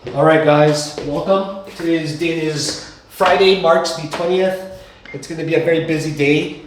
Alright guys, welcome. Today's date is Friday, March the 20th. It's going to be a very busy day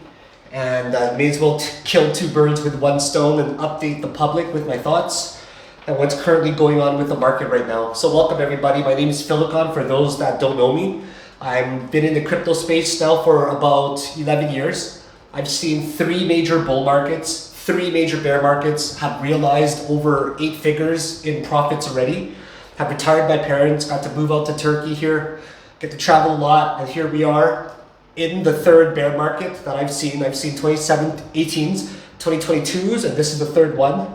and may as well kill two birds with one stone and update the public with my thoughts and what's currently going on with the market right now. So welcome everybody, my name is Philakone for those that don't know me. I've been in the crypto space now for about 11 years. I've seen 3 major bull markets, 3 major bear markets, have realized over 8 figures in profits already. Have retired my parents, got to move out to Turkey here, get to travel a lot, and here we are in the 3rd bear market that I've seen. I've seen 2018s, 2022s, and this is the 3rd one.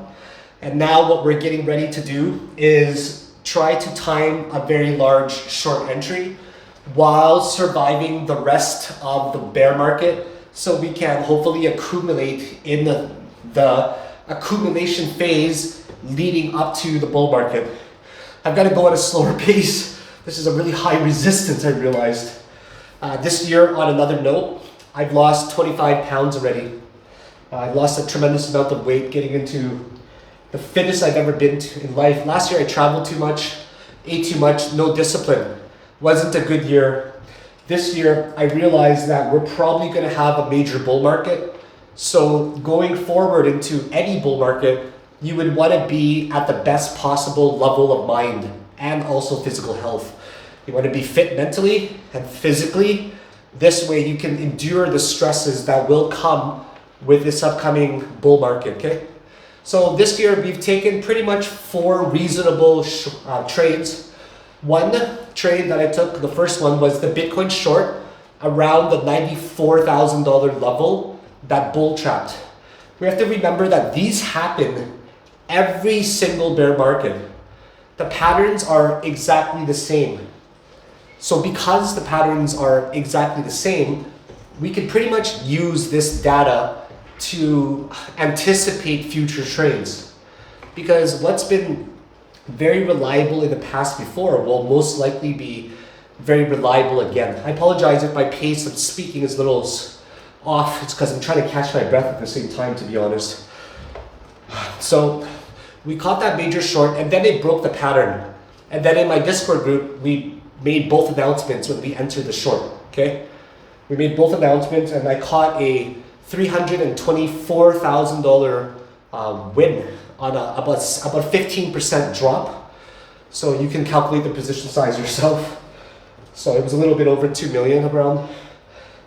And now what we're getting ready to do is try to time a very large short entry while surviving the rest of the bear market so we can hopefully accumulate in the accumulation phase leading up to the bull market. I've got to go at a slower pace. This is a really high resistance, I realized. This year, on another note, I've lost 25 pounds already. I've lost a tremendous amount of weight getting into the fittest I've ever been in life. Last year, I traveled too much, ate too much, no discipline. Wasn't a good year. This year, I realized that we're probably going to have a major bull market. So going forward into any bull market, you would want to be at the best possible level of mind and also physical health. You want to be fit mentally and physically. This way you can endure the stresses that will come with this upcoming bull market, okay? So this year we've taken pretty much 4 reasonable trades. One trade that I took, the first one, was the Bitcoin short around the $94,000 level that bull trapped. We have to remember that these happen every single bear market. The patterns are exactly the same. So because the patterns are exactly the same, we can pretty much use this data to anticipate future trades. Because what's been very reliable in the past before will most likely be very reliable again. I apologize if my pace of speaking is a little off. It's because I'm trying to catch my breath at the same time, to be honest. So we caught that major short and then it broke the pattern. And then in my Discord group, we made both announcements when we entered the short, okay? We made both announcements and I caught a $324,000 win on about 15% drop. So you can calculate the position size yourself. So it was a little bit over 2 million around.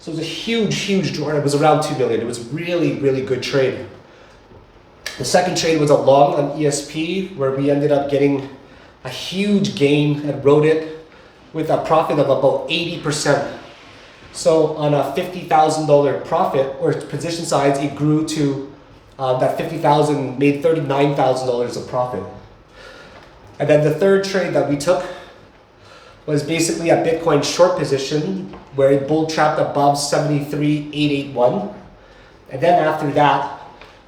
So it was a huge draw. It was around 2 million. It was really good trade. The second trade was a long on ESP where we ended up getting a huge gain and rode it with a profit of about 80%. So on a $50,000 profit or position size, it grew to that 50,000 made $39,000 of profit. And then the third trade that we took was basically a Bitcoin short position where it bull trapped above 73,881. And then after that,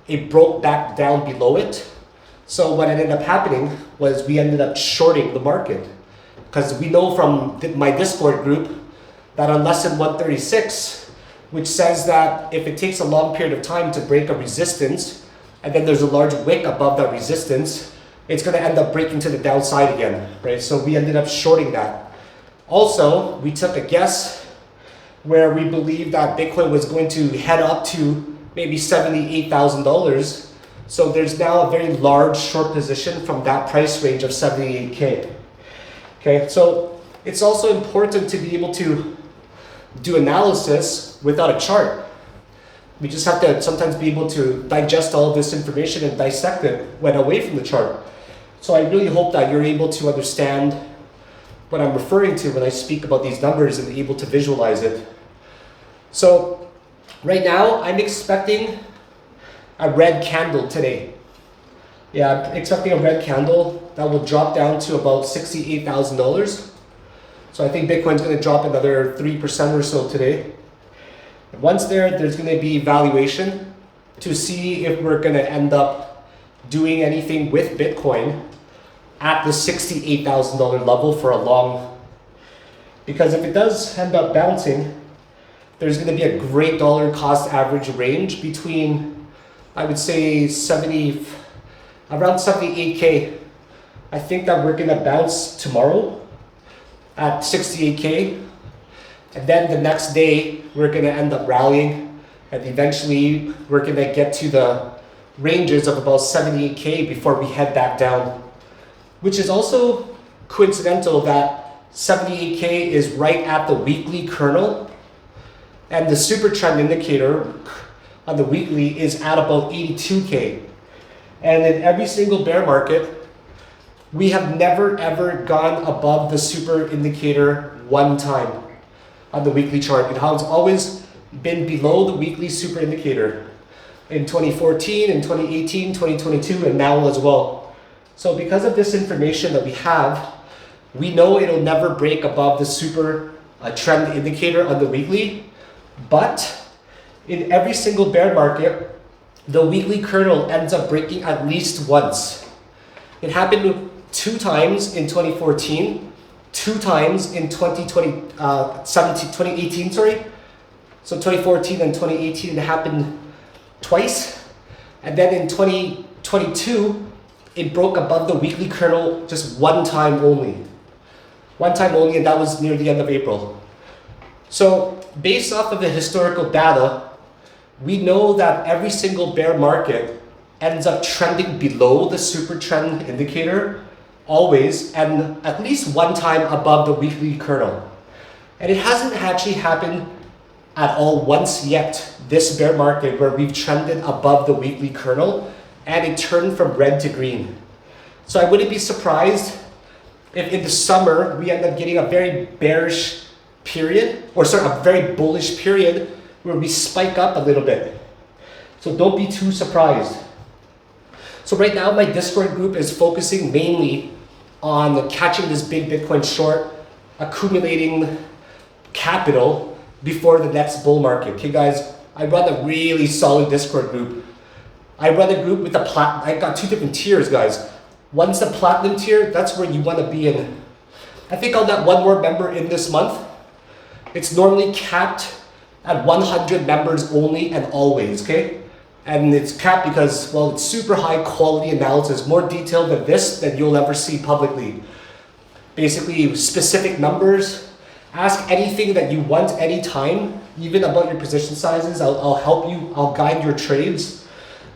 it broke back down below it. So what ended up happening was we ended up shorting the market. Because we know from my Discord group that on lesson 136, which says that if it takes a long period of time to break a resistance, and then there's a large wick above that resistance, it's going to end up breaking to the downside again, right? So we ended up shorting that. Also, we took a guess where we believed that Bitcoin was going to head up to maybe $78,000. So there's now a very large short position from that price range of 78K. Okay, so it's also important to be able to do analysis without a chart. We just have to sometimes be able to digest all of this information and dissect it when away from the chart. So I really hope that you're able to understand what I'm referring to when I speak about these numbers and able to visualize it. So right now, I'm expecting a red candle today. Yeah, I'm expecting a red candle that will drop down to about $68,000. So I think Bitcoin's going to drop another 3% or so today. Once there's going to be valuation to see if we're going to end up doing anything with Bitcoin at the $68,000 level for a long. Because if it does end up bouncing, there's going to be a great dollar cost average range between, I would say, around 78K I think that we're gonna bounce tomorrow at 68K. And then the next day, we're gonna end up rallying. And eventually, we're gonna get to the ranges of about 78K before we head back down. Which is also coincidental that 78K is right at the weekly kernel. And the super trend indicator on the weekly is at about 82K. And in every single bear market, we have never ever gone above the super indicator one time on the weekly chart. It has always been below the weekly super indicator in 2014, in 2018, 2022, and now as well. So because of this information that we have, we know it'll never break above the super trend indicator on the weekly. But in every single bear market, the weekly kernel ends up breaking at least once. It happened 2 times in 2014, 2 times in 2018, sorry. So 2014 and 2018 it happened twice. And then in 2022, it broke above the weekly kernel just 1 time only. 1 time only, and that was near the end of April. So based off of the historical data, we know that every single bear market ends up trending below the super trend indicator always, and at least 1 time above the weekly kernel. And it hasn't actually happened at all once yet, this bear market, where we've trended above the weekly kernel and it turned from red to green. So I wouldn't be surprised if in the summer we end up getting a very bearish period, or sorry, a very bullish period where we spike up a little bit. So don't be too surprised. So right now my Discord group is focusing mainly on catching this big Bitcoin short, accumulating capital before the next bull market. Okay guys, I run a really solid Discord group. I run a group with the I got 2 different tiers, guys. One's the platinum tier, that's where you want to be in. I think I'll let 1 more member in this month. It's normally capped at 100 members only and always, okay? And it's capped because, well, it's super high quality analysis, more detailed than this than you'll ever see publicly. Basically, specific numbers. Ask anything that you want anytime, even about your position sizes. I'll help you, I'll guide your trades.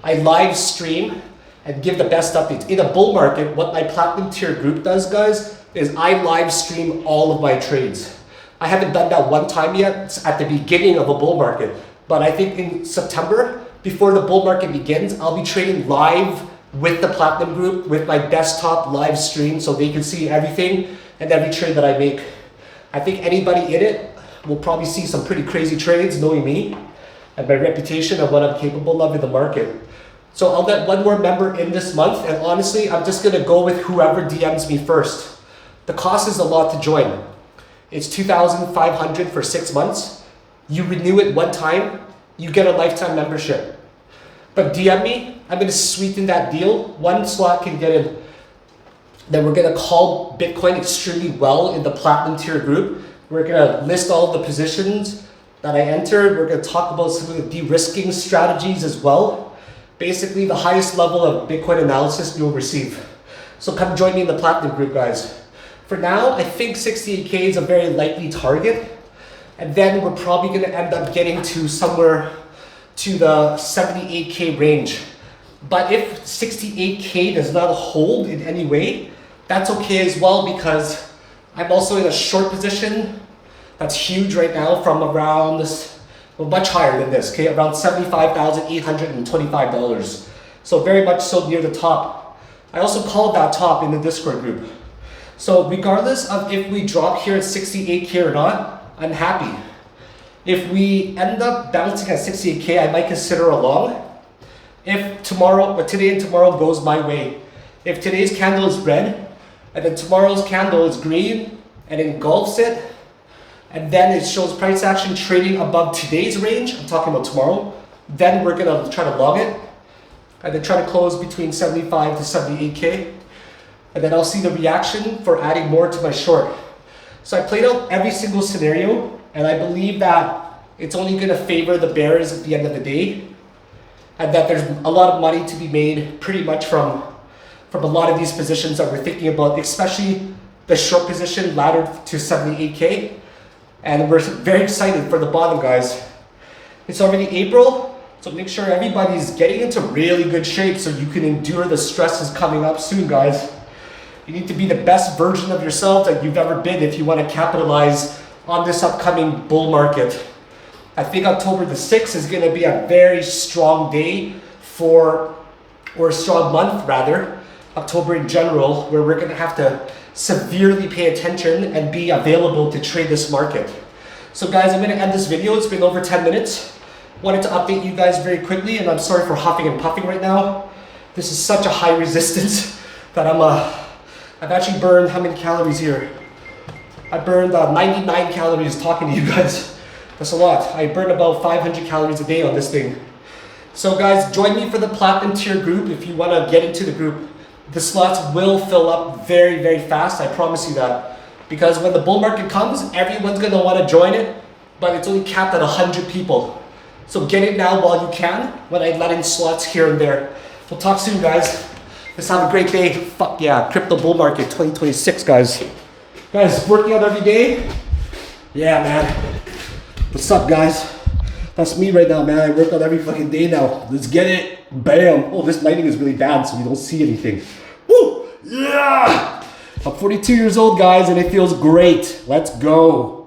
I live stream and give the best updates. In a bull market, what my platinum tier group does, guys, is I live stream all of my trades. I haven't done that 1 time yet. It's at the beginning of a bull market. But I think in September, before the bull market begins, I'll be trading live with the platinum group with my desktop live stream so they can see everything and every trade that I make. I think anybody in it will probably see some pretty crazy trades knowing me and my reputation of what I'm capable of in the market. So I'll let 1 more member in this month, and honestly, I'm just gonna go with whoever DMs me first. The cost is a lot to join. It's $2,500 for 6 months. You renew it 1 time, you get a lifetime membership. But DM me, I'm gonna sweeten that deal. 1 slot can get in. Then we're gonna call Bitcoin extremely well in the platinum tier group. We're gonna list all the positions that I entered. We're gonna talk about some of the de-risking strategies as well. Basically the highest level of Bitcoin analysis you'll receive. So come join me in the platinum group, guys. For now, I think 68K is a very likely target. And then we're probably gonna end up getting to somewhere to the 78K range. But if 68K does not hold in any way, that's okay as well, because I'm also in a short position that's huge right now from around this, well, much higher than this, okay, around $75,825. So very much so near the top. I also called that top in the Discord group. So regardless of if we drop here at 68K or not, I'm happy. If we end up bouncing at 68K, I might consider a long. If tomorrow, but today and tomorrow goes my way. If today's candle is red, and then tomorrow's candle is green, and engulfs it, and then it shows price action trading above today's range, I'm talking about tomorrow, then we're gonna try to long it, and then try to close between 75 to 78K, and then I'll see the reaction for adding more to my short. So I played out every single scenario, and I believe that it's only gonna favor the bears at the end of the day, and that there's a lot of money to be made pretty much from from a lot of these positions that we're thinking about, especially the short position laddered to 78K. And we're very excited for the bottom, guys. It's already April, so make sure everybody's getting into really good shape so you can endure the stresses coming up soon, guys. You need to be the best version of yourself that you've ever been if you want to capitalize on this upcoming bull market. I think October the 6th is going to be a very strong day or a strong month rather, October in general, where we're going to have to severely pay attention and be available to trade this market. So guys, I'm going to end this video. It's been over 10 minutes. Wanted to update you guys very quickly, and I'm sorry for huffing and puffing right now. This is such a high resistance that I've actually burned how many calories here? I burned 99 calories talking to you guys. That's a lot. I burn about 500 calories a day on this thing. So guys, join me for the Platinum tier group if you want to get into the group. The slots will fill up very, very fast. I promise you that. Because when the bull market comes, everyone's going to want to join it, but it's only capped at 100 people. So get it now while you can, when I let in slots here and there. We'll talk soon, guys. Let's have a great day. Fuck yeah, crypto bull market 2026, guys. Guys, working out every day? Yeah, man. What's up, guys? That's me right now, man. I work out every fucking day now. Let's get it. Bam. Oh, this lighting is really bad, so you don't see anything. Woo! Yeah! I'm 42 years old, guys, and it feels great. Let's go.